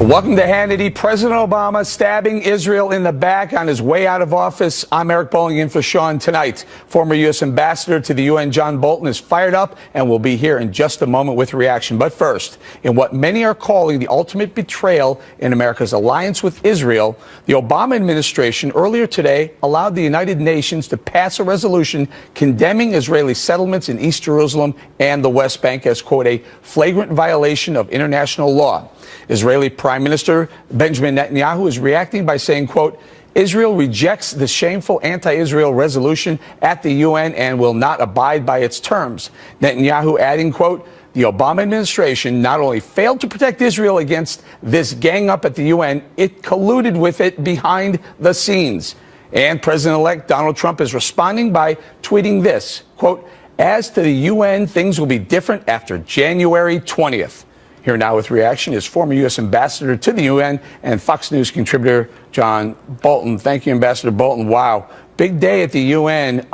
Welcome to Hannity. President Obama stabbing Israel in the back on his way out of office. I'm Eric Bolling in for Sean tonight. Former U.S. Ambassador to the UN, John Bolton, is fired up and will be here in just a moment with reaction. But first, in what many are calling the ultimate betrayal in America's alliance with Israel, the Obama administration earlier today allowed the United Nations to pass a resolution condemning Israeli settlements in East Jerusalem and the West Bank as, quote, a flagrant violation of international law. Israeli Prime Minister Benjamin Netanyahu is reacting by saying, quote, Israel rejects the shameful anti-Israel resolution at the UN and will not abide by its terms. Netanyahu adding, quote, the Obama administration not only failed to protect Israel against this gang up at the UN, it colluded with it behind the scenes. And President-elect Donald Trump is responding by tweeting this, quote, as to the UN, things will be different after January 20th. Here now with reaction is former U.S. Ambassador to the UN and Fox News contributor John Bolton. Thank you, Ambassador Bolton. Wow. Big day at the UN.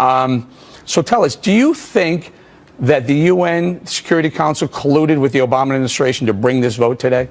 So tell us, do you think that the UN Security Council colluded with the Obama administration to bring this vote today?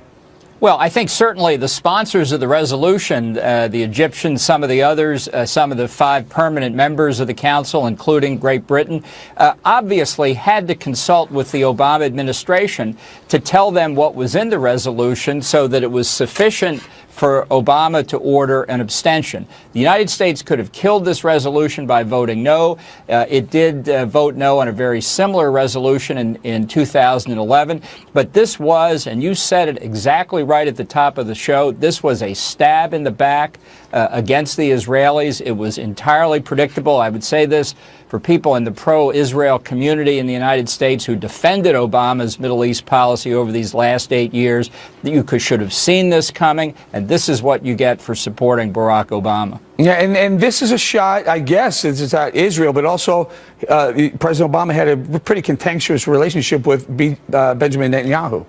Well, I think certainly the sponsors of the resolution, the Egyptians, some of the others, some of the 5 permanent members of the council, including Great Britain, obviously had to consult with the Obama administration to tell them what was in the resolution so that it was sufficient for Obama to order an abstention. The United States could have killed this resolution by voting no. It did vote no on a very similar resolution in 2011. But this was, and you said it exactly right at the top of the show, this was a stab in the back against the Israelis. It was entirely predictable. I would say this for people in the pro-Israel community in the United States who defended Obama's Middle East policy over these last 8 years, that you should have seen this coming, and this is what you get for supporting Barack Obama. Yeah, and this is a shot, I guess, it's at Israel, but also President Obama had a pretty contentious relationship with Benjamin Netanyahu.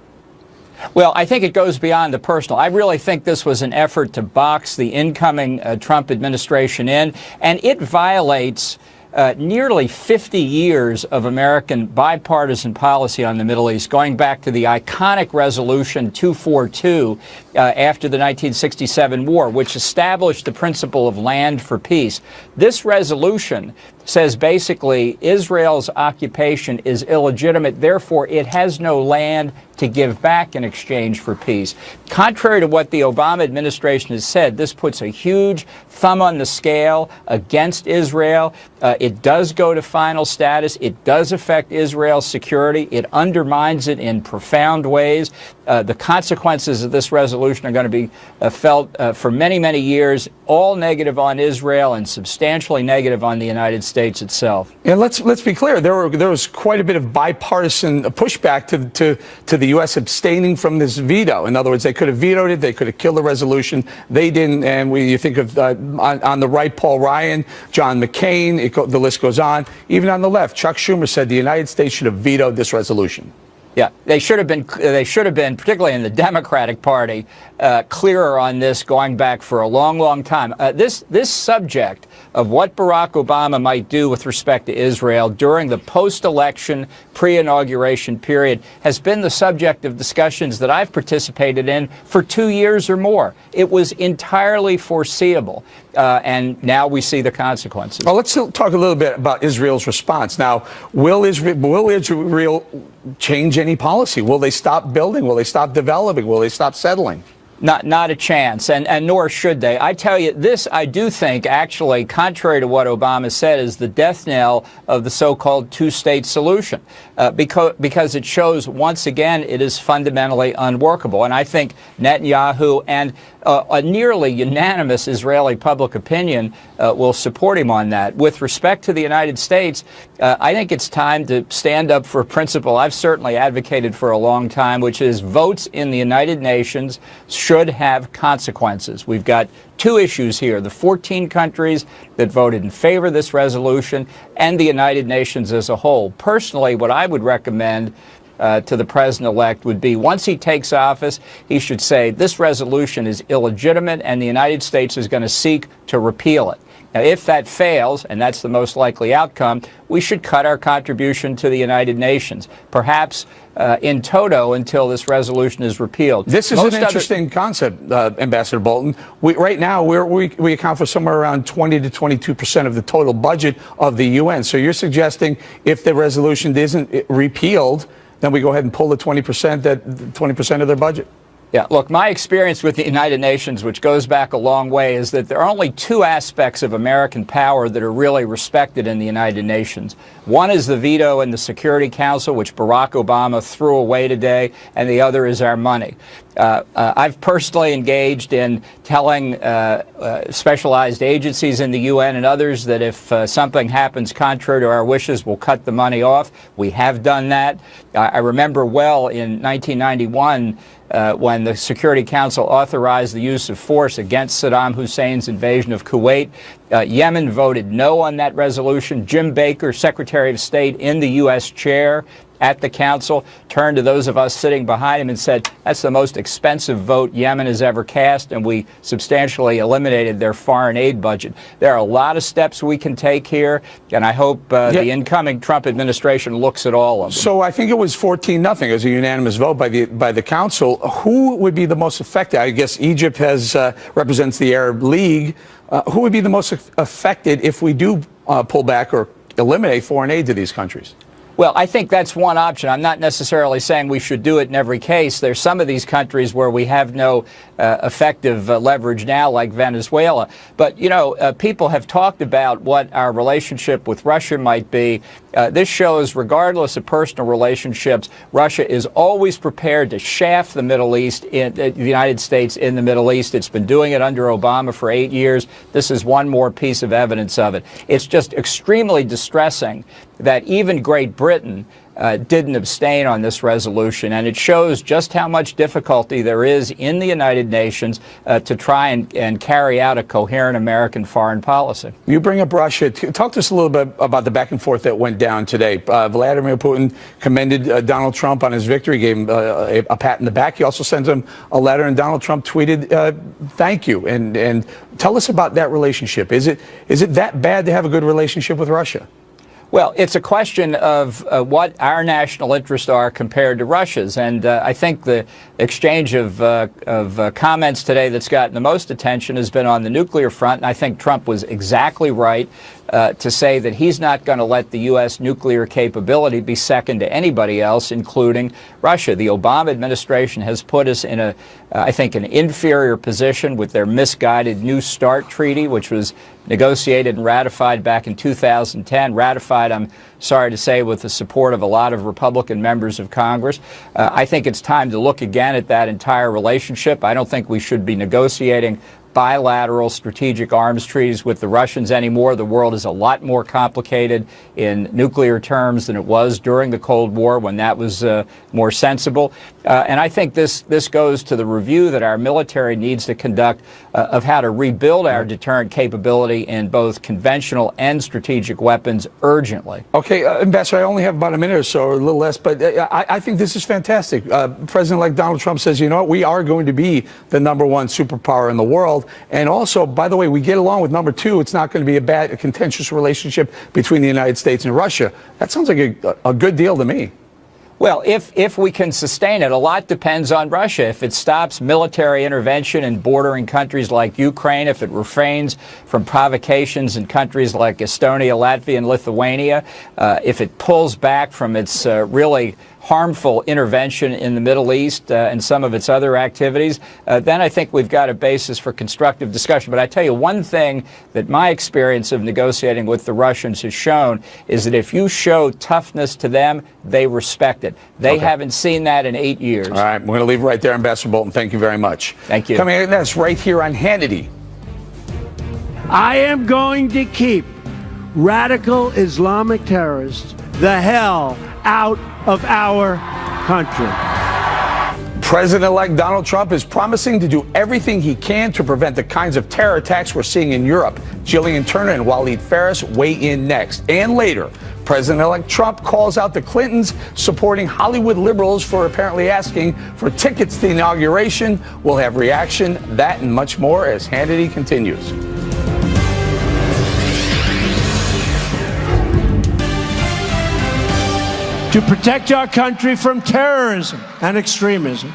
Well, I think it goes beyond the personal. I really think this was an effort to box the incoming Trump administration in, and it violates nearly 50 years of American bipartisan policy on the Middle East, going back to the iconic Resolution 242 after the 1967 war, which established the principle of land for peace. This resolution says basically Israel's occupation is illegitimate, therefore it has no land to give back in exchange for peace. Contrary to what the Obama administration has said, this puts a huge thumb on the scale against Israel. It does go to final status. It does affect Israel's security. It undermines it in profound ways. The consequences of this resolution are going to be felt for many, many years, all negative on Israel and substantially negative on the United States itself. And let's be clear, there was quite a bit of bipartisan pushback to the U.S. abstaining from this veto. In other words, they could have vetoed it, they could have killed the resolution. They didn't, and you think of on the right, Paul Ryan, John McCain, the list goes on. Even on the left, Chuck Schumer said the United States should have vetoed this resolution. Yeah, they should have been, particularly in the Democratic Party, clearer on this going back for a long, long time. This subject of what Barack Obama might do with respect to Israel during the post-election, pre-inauguration period has been the subject of discussions that I've participated in for 2 years or more. It was entirely foreseeable, and now we see the consequences. Well, let's talk a little bit about Israel's response. Now, will Israel change any policy? Will they stop building? Will they stop developing? Will they stop settling? Not a chance, and nor should they. I tell you, this I do think, actually, contrary to what Obama said, is the death knell of the so-called two-state solution, because it shows, once again, it is fundamentally unworkable. And I think Netanyahu and a nearly unanimous Israeli public opinion will support him on that. With respect to the United States, I think it's time to stand up for a principle I've certainly advocated for a long time, which is votes in the United Nations should have consequences. We've got 2 issues here, the 14 countries that voted in favor of this resolution and the United Nations as a whole. Personally, what I would recommend to the president-elect would be, once he takes office, he should say, this resolution is illegitimate and the United States is going to seek to repeal it. Now, if that fails, and that's the most likely outcome, we should cut our contribution to the United Nations, perhaps in toto until this resolution is repealed. This is an interesting concept, Ambassador Bolton. Right now, we account for somewhere around 20 to 22% of the total budget of the UN. So you're suggesting if the resolution isn't repealed, then we go ahead and pull the 20% of their budget? Yeah, look, my experience with the United Nations, which goes back a long way, is that there are only two aspects of American power that are really respected in the United Nations. One is the veto in the Security Council, which Barack Obama threw away today, and the other is our money. I've personally engaged in telling specialized agencies in the UN and others that if something happens contrary to our wishes, we'll cut the money off. We have done that. I remember well in 1991, when the Security Council authorized the use of force against Saddam Hussein's invasion of Kuwait. Yemen voted no on that resolution. Jim Baker, Secretary of State in the U.S. chair at the council, turned to those of us sitting behind him and said, that's the most expensive vote Yemen has ever cast, and we substantially eliminated their foreign aid budget. There are a lot of steps we can take here, and I hope the incoming Trump administration looks at all of them. So I think it was 14-0. It was a unanimous vote by the council. Who would be the most affected? I guess Egypt represents the Arab League. Who would be the most affected if we do pull back or eliminate foreign aid to these countries? Well, I think that's one option. I'm not necessarily saying we should do it in every case. There's some of these countries where we have no effective leverage now, like Venezuela. But, you know, people have talked about what our relationship with Russia might be. This shows, regardless of personal relationships, Russia is always prepared to shaft the Middle East, the United States in the Middle East. It's been doing it under Obama for 8 years. This is one more piece of evidence of it. It's just extremely distressing that even Great Britain didn't abstain on this resolution, and it shows just how much difficulty there is in the United Nations to try and carry out a coherent American foreign policy. You bring up Russia. Talk to us a little bit about the back and forth that went down today. Vladimir Putin commended Donald Trump on his victory, gave him a pat in the back. He also sent him a letter, and Donald Trump tweeted, thank you. And tell us about that relationship. Is it that bad to have a good relationship with Russia? Well, it's a question of what our national interests are compared to Russia's, and I think the exchange of comments today that's gotten the most attention has been on the nuclear front, and I think Trump was exactly right to say that he's not going to let the U.S. nuclear capability be second to anybody else, including Russia. The Obama administration has put us in I think, an inferior position with their misguided New START treaty, which was negotiated and ratified back in 2010, ratified, I'm sorry to say, with the support of a lot of Republican members of Congress. I think it's time to look again at that entire relationship. I don't think we should be negotiating bilateral strategic arms treaties with the Russians anymore. The world is a lot more complicated in nuclear terms than it was during the Cold War, when that was more sensible. And I think this goes to the review that our military needs to conduct of how to rebuild our deterrent capability in both conventional and strategic weapons urgently. Okay, Ambassador, I only have about a minute or so, or a little less, but I think this is fantastic. President-elect Donald Trump says, you know what, we are going to be the #1 superpower in the world. And also, by the way, we get along with #2. It's not going to be a contentious relationship between the United States and Russia. That sounds like a good deal to me. Well, if we can sustain it, a lot depends on Russia. If it stops military intervention in bordering countries like Ukraine, if it refrains from provocations in countries like Estonia, Latvia, and Lithuania, if it pulls back from its really harmful intervention in the Middle East and some of its other activities, then I think we've got a basis for constructive discussion. But I tell you, one thing that my experience of negotiating with the Russians has shown is that if you show toughness to them, they respect it. They haven't seen that in 8 years. All right, we're going to leave it right there, Ambassador Bolton. Thank you very much. Thank you. Coming up next, right here on Hannity. I am going to keep radical Islamic terrorists the hell out of our country. President-elect Donald Trump is promising to do everything he can to prevent the kinds of terror attacks we're seeing in Europe. Jillian Turner and Waleed Faris weigh in next. And later, President-elect Trump calls out the Clintons supporting Hollywood liberals for apparently asking for tickets to the inauguration. We'll have reaction, that and much more as Hannity continues. To protect our country from terrorism and extremism,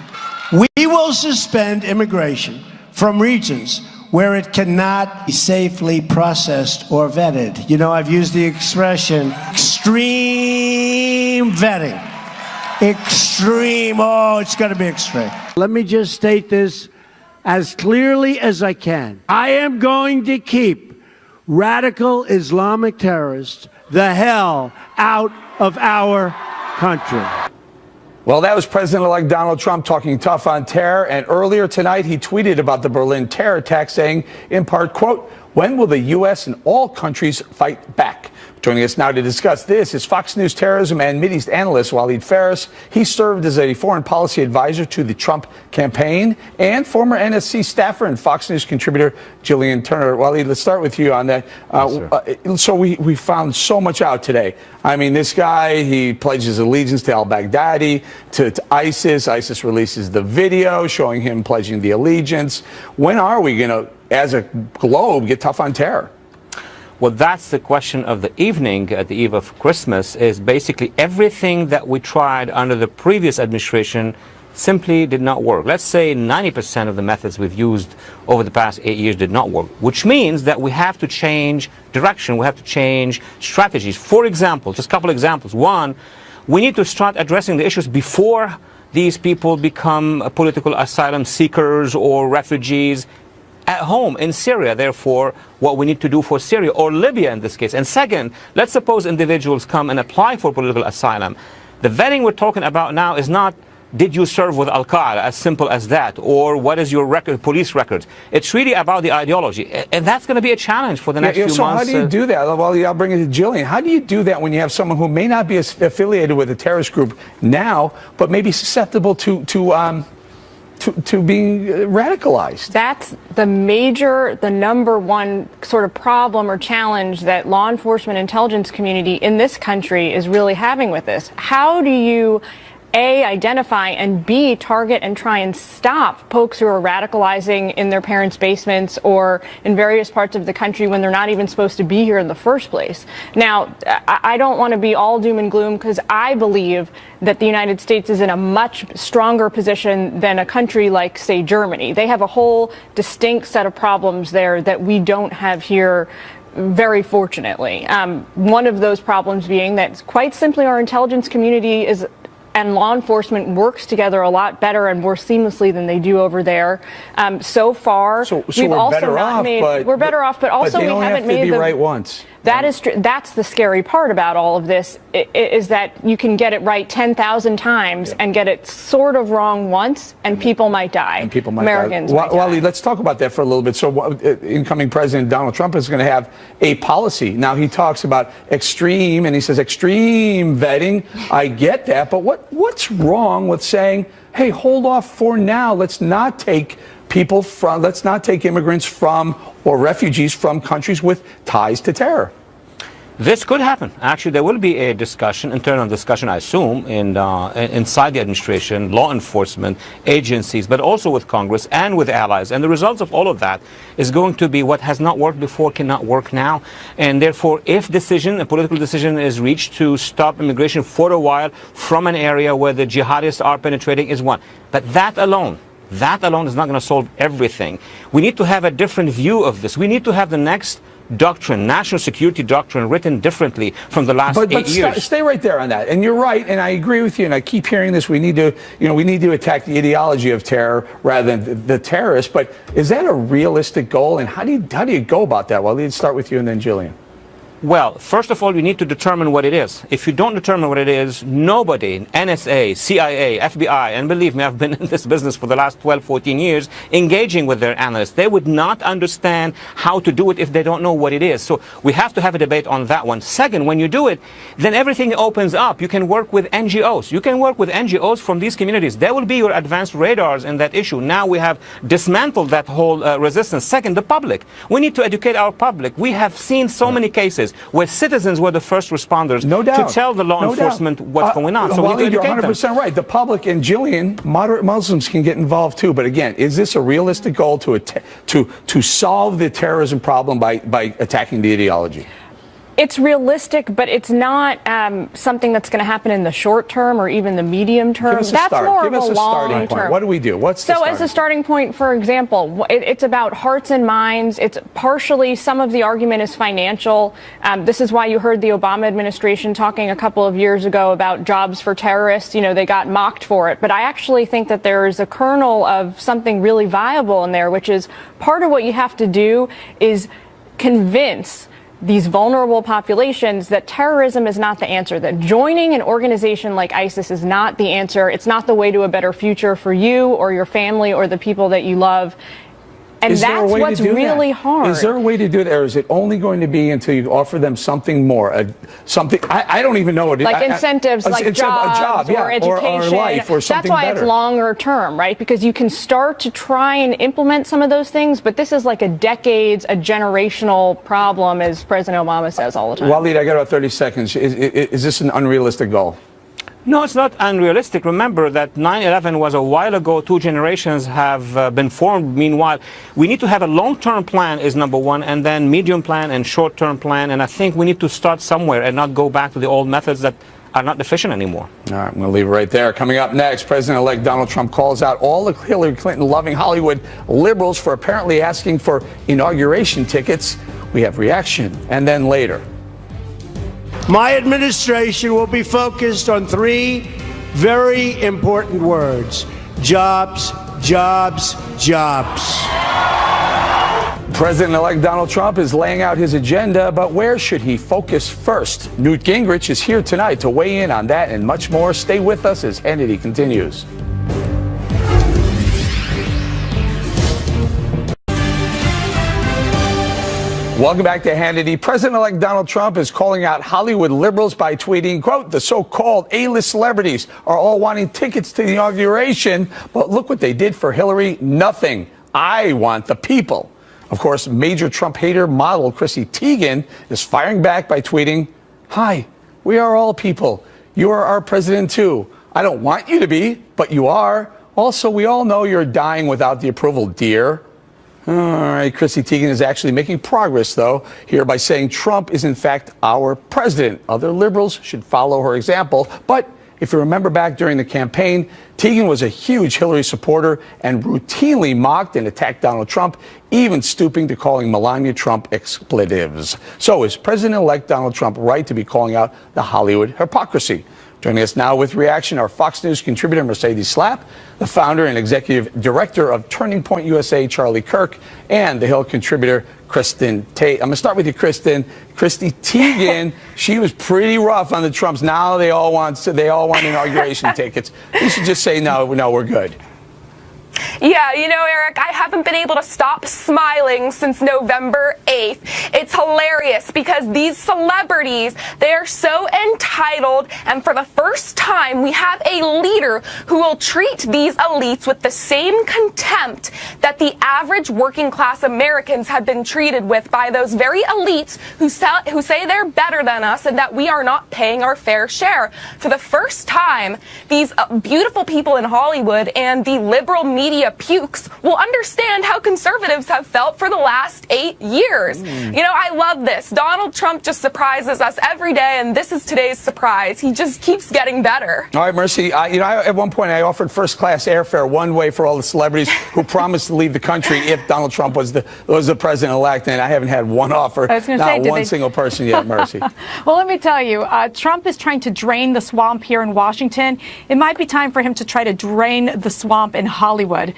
we will suspend immigration from regions where it cannot be safely processed or vetted. You know, I've used the expression extreme vetting. Extreme, oh, it's got to be extreme. Let me just state this as clearly as I can. I am going to keep radical Islamic terrorists the hell out of our country. Well, that was President-elect Donald Trump talking tough on terror, and earlier tonight he tweeted about the Berlin terror attack, saying, in part, quote, "When will the U.S. and all countries fight back?" Joining us now to discuss this is Fox News terrorism and Mideast analyst Waleed Phares. He served as a foreign policy advisor to the Trump campaign, and former NSC staffer and Fox News contributor Jillian Turner. Waleed, let's start with you on that. Yes, so we found so much out today. I mean, this guy, he pledges allegiance to al-Baghdadi, to ISIS. ISIS releases the video showing him pledging the allegiance. When are we going to, as a globe, get tough on terror? Well, that's the question of the evening, at the eve of Christmas, is basically everything that we tried under the previous administration simply did not work. Let's say 90% of the methods we've used over the past 8 years did not work, which means that we have to change direction, we have to change strategies. For example, just a couple of examples. One, we need to start addressing the issues before these people become political asylum seekers or refugees at home in Syria. Therefore, what we need to do for Syria or Libya in this case. And second, let's suppose individuals come and apply for political asylum. The vetting we're talking about now is not, did you serve with Al-Qaeda, as simple as that, or what is your record, police record. It's really about the ideology, and that's going to be a challenge for the next few months. So how do you do that? Well, I'll bring it to Jillian. How do you do that when you have someone who may not be affiliated with a terrorist group now, but may be susceptible to being radicalized? That's the number one sort of problem or challenge that law enforcement intelligence community in this country is really having with this. How do you A, identify, and B, target and try and stop folks who are radicalizing in their parents' basements or in various parts of the country when they're not even supposed to be here in the first place? Now, I don't want to be all doom and gloom, because I believe that the United States is in a much stronger position than a country like, say, Germany. They have a whole distinct set of problems there that we don't have here, very fortunately. One of those problems being that, quite simply, our intelligence community and law enforcement works together a lot better and more seamlessly than they do over there. So far, we've also not made. We're better off, but also we haven't made the right once. That is true. That's the scary part about all of this, is that you can get it right 10,000 times and get it sort of wrong once, and people might die. And people might Americans die. Waleed, let's talk about that for a little bit. So incoming President Donald Trump is going to have a policy. Now, he talks about extreme, and he says extreme vetting. I get that, but what's wrong with saying, hey, hold off for now. Let's not take immigrants from or refugees from countries with ties to terror? This could happen. Actually, there will be a discussion, internal discussion, I assume, inside the administration, law enforcement agencies, but also with Congress and with allies. And the results of all of that is going to be what has not worked before cannot work now. And therefore, if a political decision is reached to stop immigration for a while from an area where the jihadists are penetrating, is one. But that alone is not going to solve everything. We need to have a different view of this. We need to have the next doctrine, national security doctrine, written differently from the last 8 years. Stay right there on that. And you're right, and I agree with you, and I keep hearing this. We need to attack the ideology of terror rather than the terrorists. But is that a realistic goal? And how do you go about that? Well, let's start with you and then Jillian. Well, first of all, you need to determine what it is. If you don't determine what it is, nobody, NSA, CIA, FBI, and believe me, I've been in this business for the last 12, 14 years, engaging with their analysts. They would not understand how to do it if they don't know what it is. So we have to have a debate on that one. Second, when you do it, then everything opens up. You can work with NGOs. You can work with NGOs from these communities. They will be your advanced radars in that issue. Now we have dismantled that whole resistance. Second, the public. We need to educate our public. We have seen so many cases where citizens were the first responders No doubt. to tell the law enforcement what's going on. So we need to you're educate 100% right. The public and Jillian, moderate Muslims can get involved too. But again, is this a realistic goal to solve the terrorism problem by attacking the ideology? It's realistic, but it's not something that's going to happen in the short term or even the medium term. That's more of a long term. What do we do? So as a starting point, for example, it's about hearts and minds. It's partially, some of the argument is financial. This is why you heard the Obama administration talking a couple of years ago about jobs for terrorists. You know, they got mocked for it. But I actually think that there is a kernel of something really viable in there, which is part of what you have to do is convince these vulnerable populations that terrorism is not the answer, that joining an organization like ISIS is not the answer. It's not the way to a better future for you or your family or the people that you love. And that's what's really hard. Is there a way to do that, or is it only going to be until you offer them something more? Something I don't even know what it is. Like incentives, like jobs or education. Or life, or something That's why better. it's longer term, right? Because you can start to try and implement some of those things, but this is like a generational problem, as President Obama says all the time. Waleed, I got about 30 seconds. Is this an unrealistic goal? No, it's not unrealistic. Remember that 9/11 was a while ago. 2 generations have been formed. Meanwhile, we need to have a long-term plan is number one, and then medium plan and short-term plan. And I think we need to start somewhere and not go back to the old methods that are not efficient anymore. All right, I'm going to leave it right there. Coming up next, President-elect Donald Trump calls out all the Hillary Clinton-loving Hollywood liberals for apparently asking for inauguration tickets. We have reaction, and then later. My administration will be focused on 3 very important words: jobs, jobs, jobs. President-elect Donald Trump is laying out his agenda, but where should he focus first? Newt Gingrich is here tonight to weigh in on that and much more. Stay with us as Hannity continues. Welcome back to Hannity. President-elect Donald Trump is calling out Hollywood liberals by tweeting, quote, the so-called A-list celebrities are all wanting tickets to the inauguration, but look what they did for Hillary. Nothing. I want the people. Of course, major Trump hater model Chrissy Teigen is firing back by tweeting, hi, we are all people. You are our president too. I don't want you to be, but you are. Also, we all know you're dying without the approval, dear. All right, Chrissy Teigen is actually making progress, though, here by saying Trump is, in fact, our president. Other liberals should follow her example. But if you remember back during the campaign, Teigen was a huge Hillary supporter and routinely mocked and attacked Donald Trump, even stooping to calling Melania Trump expletives. So is President-elect Donald Trump right to be calling out the Hollywood hypocrisy? Joining us now with reaction, our Fox News contributor, Mercedes Slapp, the founder and executive director of Turning Point USA, Charlie Kirk, and the Hill contributor, Kristen Tate. I'm going to start with you, Kristen. Chrissy Teigen, she was pretty rough on the Trumps. Now they all want inauguration tickets. You should just say, no, we're good. Yeah, you know, Eric, I haven't been able to stop smiling since November 8th. It's hilarious because these celebrities, they are so entitled, and for the first time, we have a leader who will treat these elites with the same contempt that the average working class Americans have been treated with by those very elites who say they're better than us and that we are not paying our fair share. For the first time, these beautiful people in Hollywood and the liberal media pukes will understand how conservatives have felt for the last 8 years. You know, I love this. Donald Trump just surprises us every day, and this is today's surprise. He just keeps getting better. All right, Mercy. At one point, I offered first-class airfare one way for all the celebrities who promised to leave the country if Donald Trump was the president-elect, and I haven't had one offer. Not one single person yet, Mercy. Well, let me tell you, Trump is trying to drain the swamp here in Washington. It might be time for him to try to drain the swamp in Hollywood.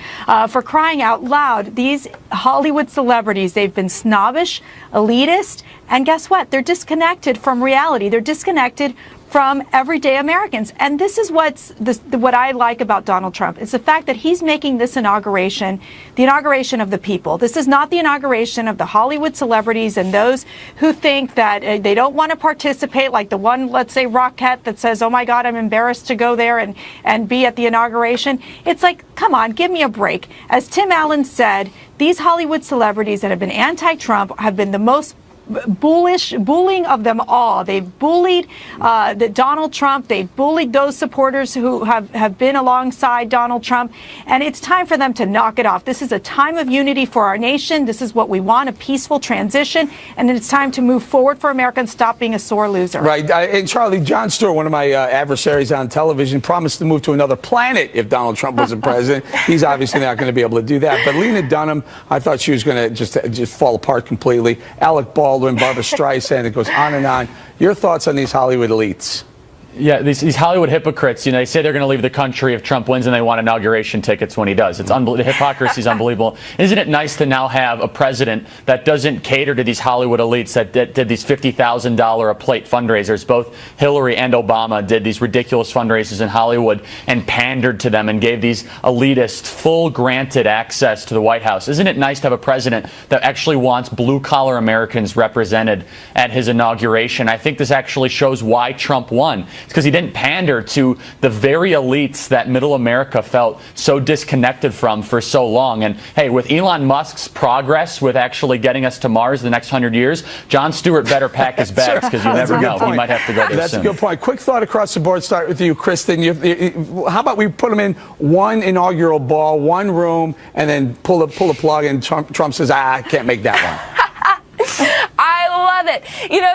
For crying out loud, these Hollywood celebrities, they've been snobbish, elitist, and guess what? They're disconnected from reality. They're disconnected from everyday Americans. And this is what I like about Donald Trump. It's the fact that he's making this inauguration the inauguration of the people. This is not the inauguration of the Hollywood celebrities and those who think that they don't want to participate, like the one, let's say, Rockette that says, oh my God, I'm embarrassed to go there and be at the inauguration. It's like, come on, give me a break. As Tim Allen said, these Hollywood celebrities that have been anti-Trump have been the most bullying of them all. They've bullied Donald Trump. They've bullied those supporters who have been alongside Donald Trump. And it's time for them to knock it off. This is a time of unity for our nation. This is what we want, a peaceful transition. And it's time to move forward for America and stop being a sore loser. Right. And Charlie, Jon Stewart, one of my adversaries on television, promised to move to another planet if Donald Trump wasn't president. He's obviously not going to be able to do that. But Lena Dunham, I thought she was going to just fall apart completely. Alec Baldwin, Barbara Streisand, it goes on and on. Your thoughts on these Hollywood elites? Yeah, these Hollywood hypocrites, they say they're going to leave the country if Trump wins and they want inauguration tickets when he does. It's the hypocrisy is unbelievable. Isn't it nice to now have a president that doesn't cater to these Hollywood elites that did these $50,000 a plate fundraisers? Both Hillary and Obama did these ridiculous fundraisers in Hollywood and pandered to them and gave these elitists full granted access to the White House. Isn't it nice to have a president that actually wants blue-collar Americans represented at his inauguration? I think this actually shows why Trump won. It's because he didn't pander to the very elites that middle America felt so disconnected from for so long. And hey, with Elon Musk's progress with actually getting us to Mars the next 100 years, Jon Stewart better pack his bags because you never know. He might have to go there That's soon. a good point. Quick thought across the board. Start with you, Kristen. How about we put him in one inaugural ball, one room, and then pull the plug, and Trump says, I can't make that one. I love it.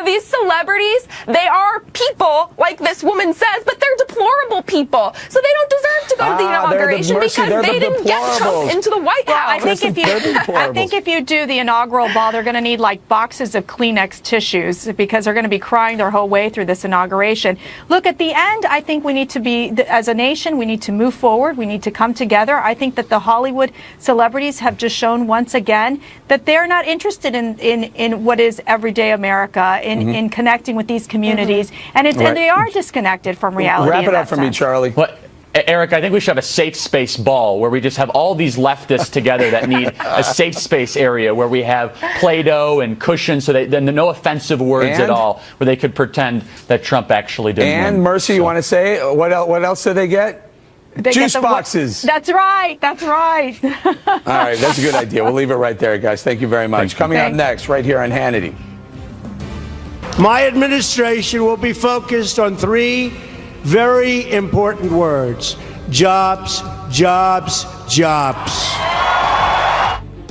These celebrities, they are people, like this woman says, but they're deplorable people. So they don't deserve to go to the inauguration because they didn't get Trump into the White House. I think if you do the inaugural ball, they're going to need like boxes of Kleenex tissues because they're going to be crying their whole way through this inauguration. Look, at the end, I think we need to be, as a nation, we need to move forward. We need to come together. I think that the Hollywood celebrities have just shown once again that they're not interested in what is everyday America, in connecting with these communities, and they are disconnected from reality. Wrap it up for me, Charlie. Well, Eric, I think we should have a safe space ball where we just have all these leftists together that need a safe space area where we have Play-Doh and cushions, so then no offensive words at all, where they could pretend that Trump actually didn't win. And Mercy, you want to say what else do they get? Juice boxes. That's right. That's right. All right, that's a good idea. We'll leave it right there, guys. Thank you very much. Coming up next, right here on Hannity. My administration will be focused on three very important words: jobs, jobs, jobs.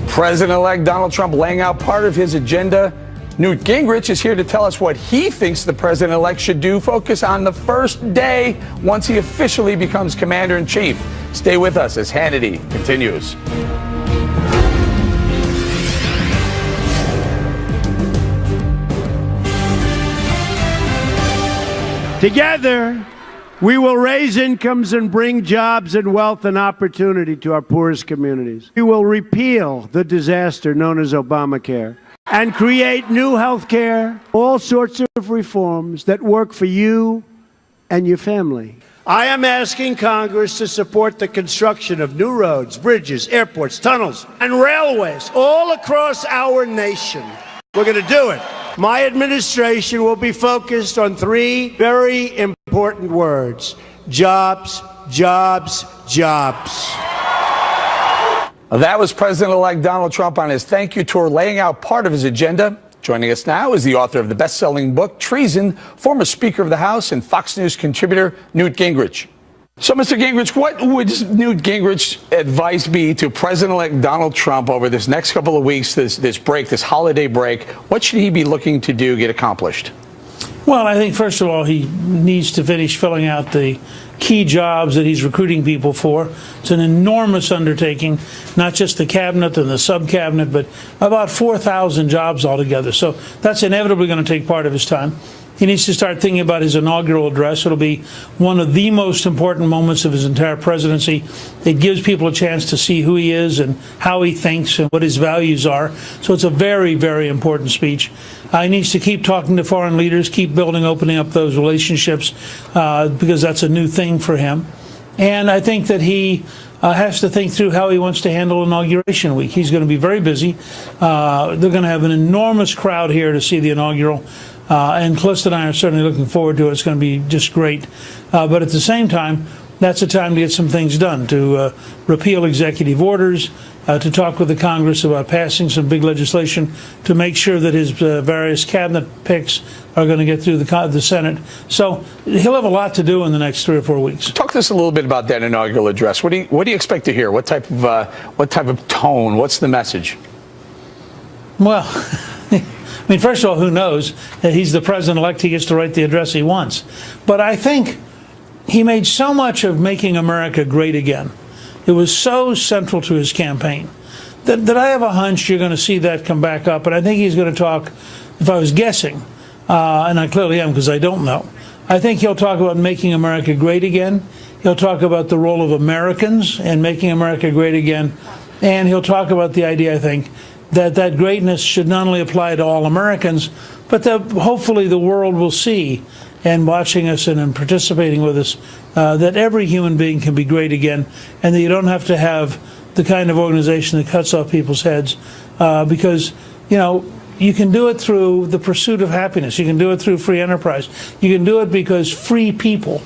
President-elect Donald Trump laying out part of his agenda. Newt Gingrich is here to tell us what he thinks the president-elect should do. Focus on the first day once he officially becomes commander-in-chief. Stay with us as Hannity continues. Together, we will raise incomes and bring jobs and wealth and opportunity to our poorest communities. We will repeal the disaster known as Obamacare and create new health care, all sorts of reforms that work for you and your family. I am asking Congress to support the construction of new roads, bridges, airports, tunnels, and railways all across our nation. We're going to do it. My administration will be focused on three very important words: jobs, jobs, jobs. That was President-elect Donald Trump on his thank you tour, laying out part of his agenda. Joining us now is the author of the best-selling book, Treason, former Speaker of the House and Fox News contributor, Newt Gingrich. So, Mr. Gingrich, what would Newt Gingrich's advice be to President-elect Donald Trump over this next couple of weeks, this break, this holiday break? What should he be looking to get accomplished? Well, I think, first of all, he needs to finish filling out the key jobs that he's recruiting people for. It's an enormous undertaking, not just the cabinet and the sub-cabinet, but about 4,000 jobs altogether. So that's inevitably going to take part of his time. He needs to start thinking about his inaugural address. It'll be one of the most important moments of his entire presidency. It gives people a chance to see who he is and how he thinks and what his values are. So it's a very, very important speech. He needs to keep talking to foreign leaders, keep opening up those relationships, because that's a new thing for him. And I think that he has to think through how he wants to handle Inauguration Week. He's going to be very busy. They're going to have an enormous crowd here to see the inaugural. And Calista and I are certainly looking forward to it. It's going to be just great. But at the same time, that's the time to get some things done, to repeal executive orders, to talk with the Congress about passing some big legislation to make sure that his various cabinet picks are going to get through the Senate. So he'll have a lot to do in the next 3 or 4 weeks. Talk to us a little bit about that inaugural address. What do you expect to hear? What type of tone? What's the message? Well, I mean, first of all, who knows? He's the president-elect. He gets to write the address he wants. But I think he made so much of making America great again. It was so central to his campaign that I have a hunch you're going to see that come back up. And I think he's going to talk, if I was guessing, and I clearly am because I don't know, I think he'll talk about making America great again. He'll talk about the role of Americans in making America great again. And he'll talk about the idea, I think, that greatness should not only apply to all Americans, but that hopefully the world will see, and watching us and participating with us, that every human being can be great again, and that you don't have to have the kind of organization that cuts off people's heads, because, you know, you can do it through the pursuit of happiness. You can do it through free enterprise. You can do it because free people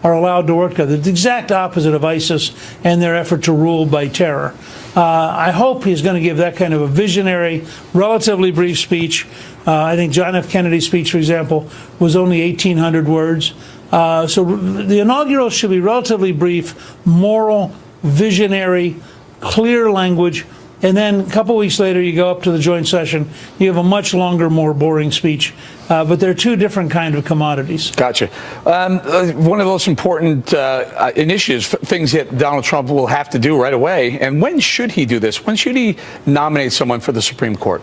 are allowed to work together. The exact opposite of ISIS and their effort to rule by terror. I hope he's going to give that kind of a visionary, relatively brief speech. I think John F. Kennedy's speech, for example, was only 1,800 words. So the inaugural should be relatively brief, moral, visionary, clear language. And then a couple weeks later, you go up to the joint session. You have a much longer, more boring speech. But they're two different kind of commodities. Gotcha. One of those important initiatives, things that Donald Trump will have to do right away. And when should he do this? When should he nominate someone for the Supreme Court?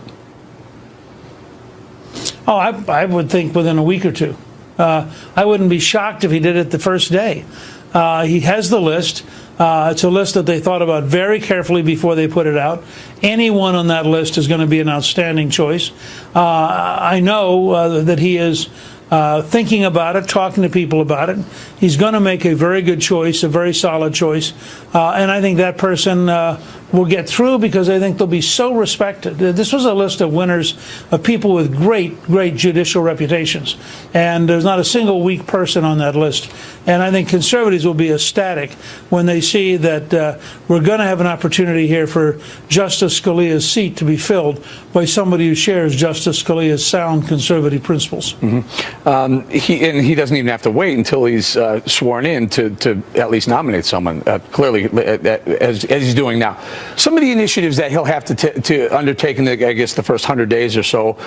Oh, I would think within a week or two. I wouldn't be shocked if he did it the first day. He has the list. It's a list that they thought about very carefully before they put it out. Anyone on that list is going to be an outstanding choice. I know that he is thinking about it, talking to people about it. He's going to make a very good choice, a very solid choice. And I think that person will get through because I think they'll be so respected. This was a list of winners of people with great, great judicial reputations. And there's not a single weak person on that list. And I think conservatives will be ecstatic when they see that we're going to have an opportunity here for Justice Scalia's seat to be filled by somebody who shares Justice Scalia's sound conservative principles. Mm-hmm. He doesn't even have to wait until he's sworn in to at least nominate someone, clearly, as he's doing now. Some of the initiatives that he'll have to undertake in, I guess, the first 100 days or so,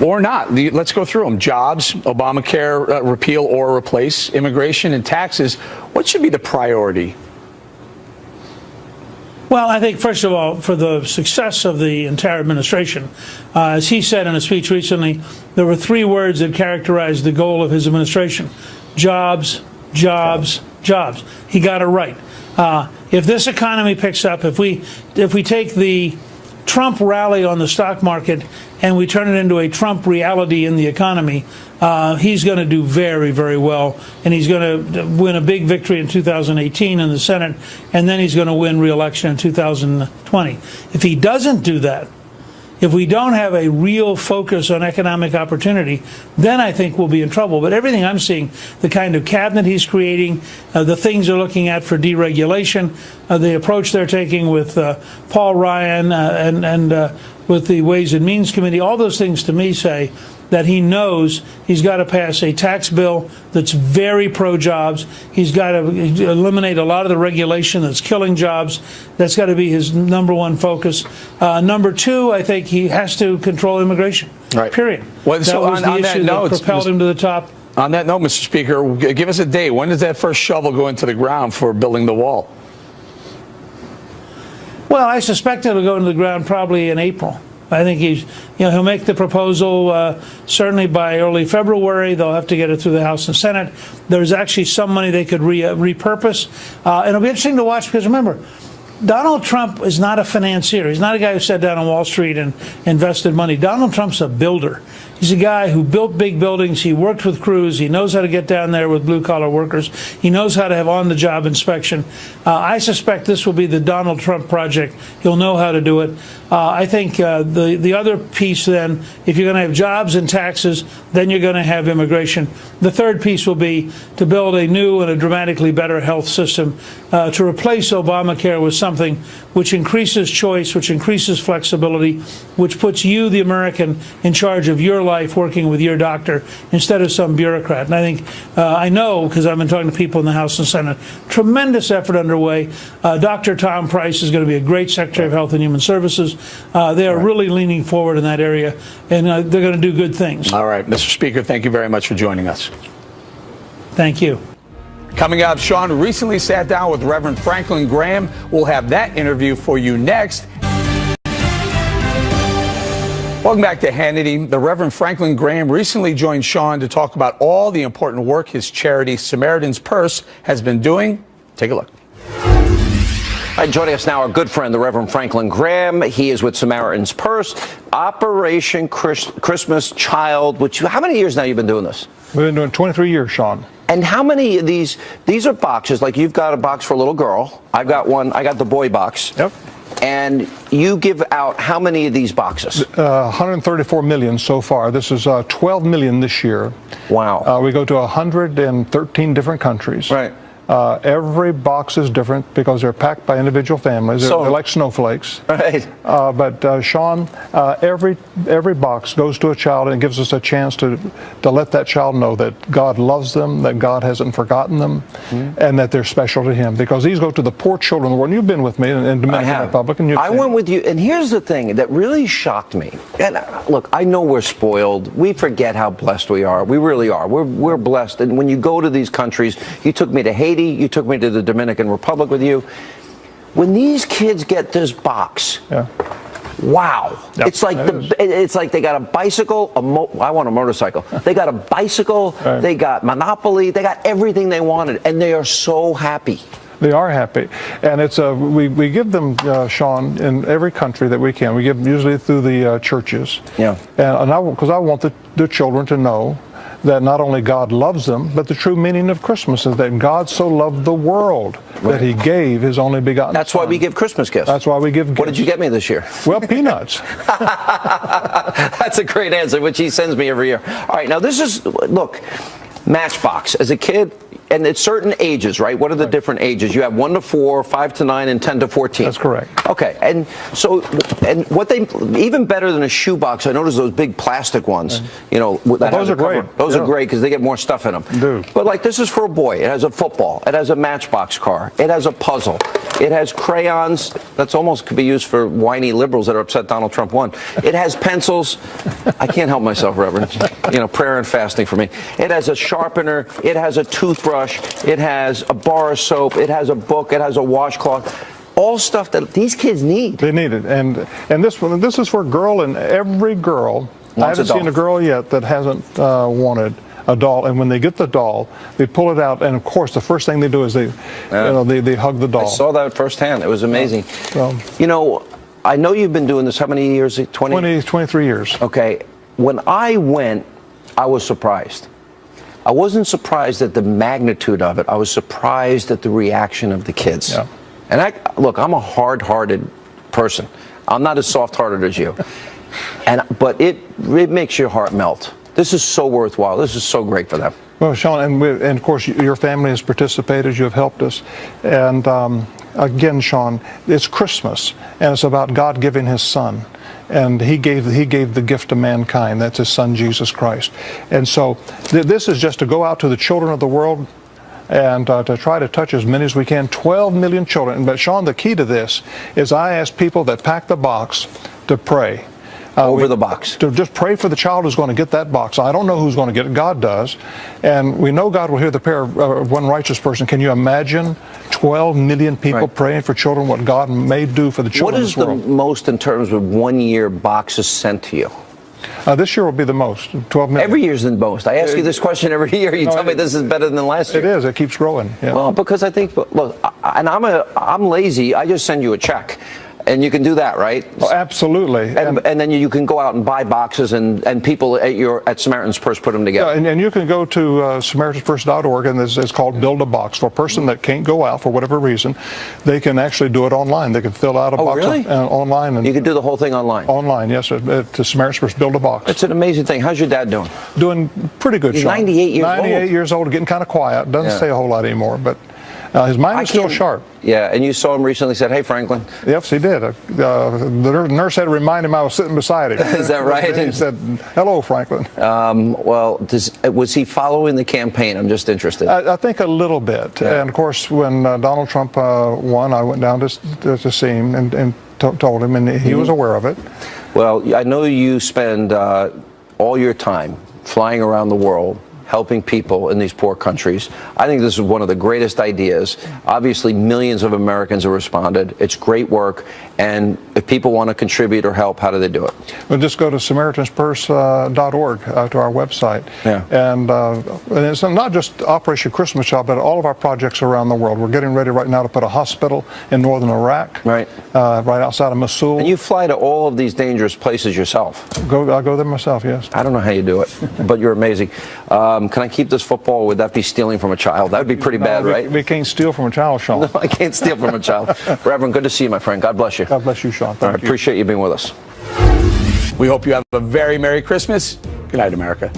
or not. Let's go through them. Jobs, Obamacare repeal or replace, immigration and taxes. What should be the priority? Well, I think, first of all, for the success of the entire administration, as he said in a speech recently, there were 3 words that characterized the goal of his administration: jobs, jobs, jobs. He got it right. If this economy picks up, if we take the Trump rally on the stock market and we turn it into a Trump reality in the economy, he's going to do very, very well, and he's going to win a big victory in 2018 in the Senate, and then he's going to win re-election in 2020. If he doesn't do that, if we don't have a real focus on economic opportunity, then I think we'll be in trouble. But everything I'm seeing, the kind of cabinet he's creating, the things they're looking at for deregulation, the approach they're taking with Paul Ryan and with the Ways and Means Committee, all those things to me say that he knows he's got to pass a tax bill that's very pro-jobs. He's got to eliminate a lot of the regulation that's killing jobs. That's got to be his number one focus. Number 2, I think he has to control immigration. Right. Period. Well, that so was the issue that propelled him to the top. On that note, Mr. Speaker, give us a date. When does that first shovel go into the ground for building the wall? Well, I suspect it'll go into the ground probably in April. I think he'll make the proposal certainly by early February. They'll have to get it through the House and Senate. There's actually some money they could repurpose. And it'll be interesting to watch because, remember, Donald Trump is not a financier. He's not a guy who sat down on Wall Street and invested money. Donald Trump's a builder. He's a guy who built big buildings. He worked with crews. He knows how to get down there with blue-collar workers. He knows how to have on-the-job inspection. I suspect this will be the Donald Trump project. He'll know how to do it. I think the other piece then, if you're going to have jobs and taxes, then you're going to have immigration. The third piece will be to build a new and a dramatically better health system to replace Obamacare with something which increases choice, which increases flexibility, which puts you, the American, in charge of your life, working with your doctor instead of some bureaucrat. And I think, I know, because I've been talking to people in the House and Senate, tremendous effort underway. Dr. Tom Price is going to be a great Secretary of Health and Human Services. They are really leaning forward in that area, and they're going to do good things. All right, Mr. Speaker, thank you very much for joining us. Thank you. Coming up, Sean recently sat down with Reverend Franklin Graham. We'll have that interview for you next. Welcome back to Hannity. The Reverend Franklin Graham recently joined Sean to talk about all the important work his charity Samaritan's Purse has been doing. Take a look. All right, joining us now, our good friend, the Reverend Franklin Graham. He is with Samaritan's Purse, Operation Christmas Child. How many years now you've been doing this? We've been doing 23 years, Sean. And how many of these are boxes? Like, you've got a box for a little girl. I've got one. I got the boy box. Yep. And you give out how many of these boxes? 134 million so far. This is 12 million this year. Wow. We go to 113 different countries. Right. Every box is different because they're packed by individual families. They're like snowflakes. Right. But Sean, every box goes to a child and gives us a chance to let that child know that God loves them, that God hasn't forgotten them, and that they're special to Him. Because these go to the poor children of the world. And you've been with me in Dominican Republic, and I went with you. And here's the thing that really shocked me. And look, I know we're spoiled. We forget how blessed we are. We really are. We're blessed. And when you go to these countries, you took me to Haiti. You took me to the Dominican Republic with you. When these kids get this box, wow! Yep, it's like they got a bicycle. I want a motorcycle. They got a bicycle. Right. They got Monopoly. They got everything they wanted, and they are so happy. They are happy, and it's we give them, Sean, in every country that we can. We give them usually through the churches. Yeah. And because I want the children to know that not only God loves them, but the true meaning of Christmas is that God so loved the world that He gave His only begotten That's Son. why we give Christmas gifts. That's why we give gifts. What did you get me this year? Well, peanuts. That's a great answer, which he sends me every year. All right, now this is, look, Matchbox. As a kid, and it's certain ages, right? What are the different ages? You have 1 to 4, 5 to 9, and 10 to 14. That's correct. Okay, and so, and what they, even better than a shoebox, I noticed those big plastic ones, you know. That those are great. Those are great because they get more stuff in them. Dude. But like, this is for a boy. It has a football. It has a Matchbox car. It has a puzzle. It has crayons. That's almost could be used for whiny liberals that are upset Donald Trump won. It has pencils. I can't help myself, Reverend. You know, prayer and fasting for me. It has a sharpener. It has a toothbrush. It has a bar of soap. It has a book. It has a washcloth. All stuff that these kids need. They need it, and this is for a girl, and every girl. I haven't seen a girl yet that hasn't wanted a doll, and when they get the doll, they pull it out, and of course, the first thing they do is they hug the doll. I saw that firsthand. It was amazing. You know, I know you've been doing this. How many years? 23 years. Okay. When I went, I was surprised. I wasn't surprised at the magnitude of it. I was surprised at the reaction of the kids. Yeah. And look, I'm a hard-hearted person. I'm not as soft-hearted as you. But it makes your heart melt. This is so worthwhile. This is so great for them. Well, Sean, and of course, your family has participated. You have helped us. And again, Sean, it's Christmas, and it's about God giving His Son. And he gave the gift to mankind. That's His Son, Jesus Christ. And so this is just to go out to the children of the world and to try to touch as many as we can. 12 million children. But Sean, the key to this is I ask people that pack the box to pray. Over the box. To just pray for the child who's going to get that box. I don't know who's going to get it. God does. And we know God will hear the prayer of one righteous person. Can you imagine 12 million people praying for children, what God may do for the children of this world? What is the most in terms of 1 year boxes sent to you? This year will be the most, 12 million. Every year's the most. I ask you this question every year. You tell me this is better than last year. It is. It keeps growing. Yeah. Well, because I think, look, and I'm lazy. I just send you a check. And you can do that, right? Oh, absolutely. And then you can go out and buy boxes, and people at Samaritan's Purse put them together. Yeah, and you can go to SamaritansPurse.org, and it's called Build a Box. For a person that can't go out for whatever reason, they can actually do it online. They can fill out a box online. And you can do the whole thing online? Online, yes. To Samaritan's Purse, Build a Box. It's an amazing thing. How's your dad doing? Doing pretty good, He's Sean. 98 years old. 98 years old, getting kind of quiet. Doesn't say a whole lot anymore, but his mind is still sharp. Yeah, and you saw him recently, said, "Hey, Franklin." Yes, he did. The nurse had to remind him I was sitting beside him. Is that right? He said, "Hello, Franklin." Well, was he following the campaign? I'm just interested. I think a little bit. Yeah. And, of course, when Donald Trump won, I went down to see him and told him, and he was aware of it. Well, I know you spend all your time flying around the world, helping people in these poor countries. I think this is one of the greatest ideas. Obviously, millions of Americans have responded. It's great work. And if people want to contribute or help, how do they do it? Well, just go to SamaritansPurse.org to our website. Yeah. And it's not just Operation Christmas Child, but all of our projects around the world. We're getting ready right now to put a hospital in northern Iraq, right outside of Mosul. And you fly to all of these dangerous places yourself? I go there myself, yes. I don't know how you do it, but you're amazing. Can I keep this football, or would that be stealing from a child? That would be pretty bad, right? We can't steal from a child, Sean. No, I can't steal from a child. Reverend, good to see you, my friend. God bless you. God bless you, Sean. I appreciate you being with us. We hope you have a very Merry Christmas. Good night, America.